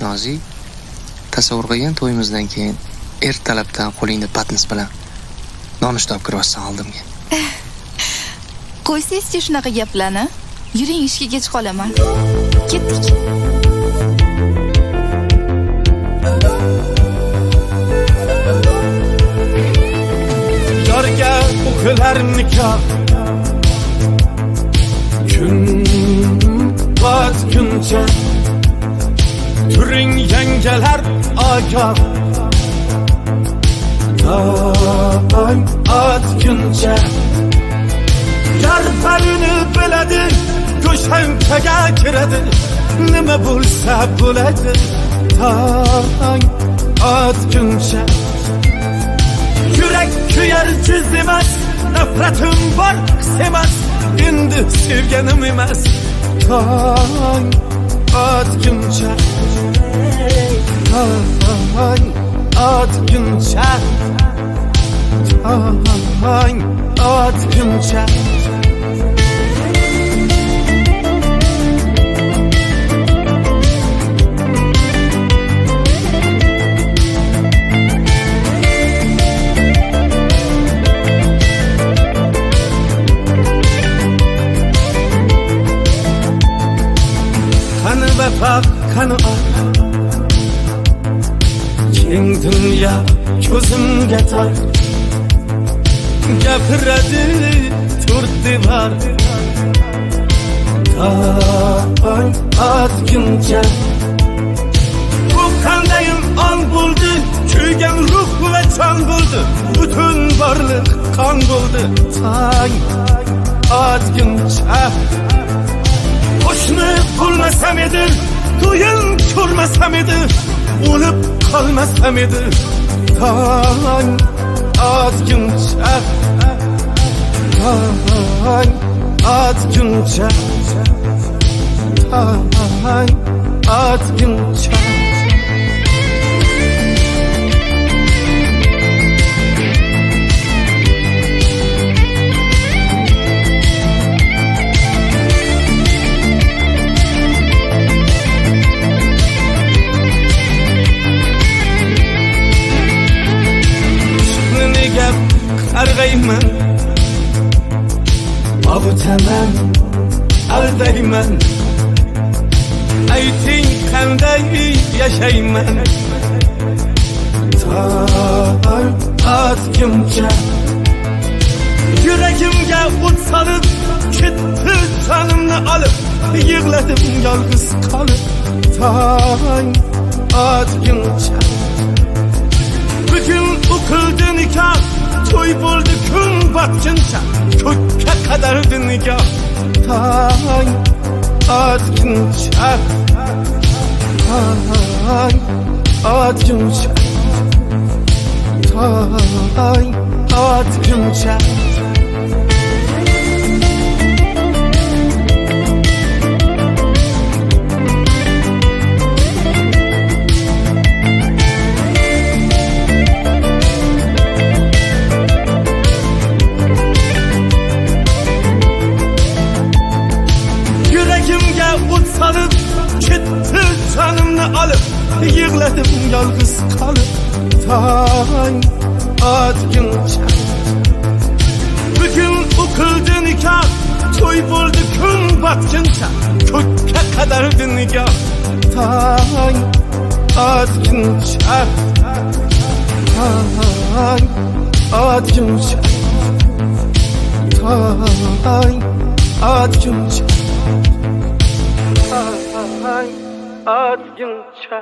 Nozik, tasavvur qilgan to'yimizdan keyin ertalabdan qo'lingda patnis bilan nonushta olib kiribsan oldimga. Qo'ysangizchi shunaqa gaplarni. Yuring, ishga kech qolaman. Ketdik. Yorga o'qilar nikoh, kun botguncha turing yangalar ogoh, tong otguncha garbarini biladi, go'shankaga kiradi, nima bo'lsa bo'ladi, tong otguncha. Yurak kuyar jiz emas, nafratim bor his emas, endi sevganim emas, tong otguncha, tong otguncha, tong otguncha. Qani vafo, qani or, keng dunyo ko'zimga tor, gapiradi to'rt devor, tong otguncha. Bu qandayin ong bo'ldi, kuygan ruh va jon bo'ldi, butun borliq qon bo'ldi, tong otguncha. Qo'shni bo'lmasam edi, to'yin ko'rmasam edi, o'lib qolmasam edi, tong otguncha, tong otguncha, tong otguncha. Qarg'ayman, ovutaman, aldayman, ayting qanday yashayman, tong otguncha. Yuragimga o't solib, ketdi jonimni olib, yig'ladim yolg'iz qolib, tong otguncha. Bugun o'qildi nikoh, to'y bo'ldi kun botguncha, ko'kka qadardi nigoh, tong otguncha, tong otguncha, tong otguncha. O't solib, ketdi jonimni olib, yig'ladim yolg'iz qolib, tong otguncha. Bugun o'qildi nikoh, to'y bo'ldi kun botguncha, ko'kka qadardi nigoh, tong otguncha, tong otguncha, tong otguncha, tong otguncha.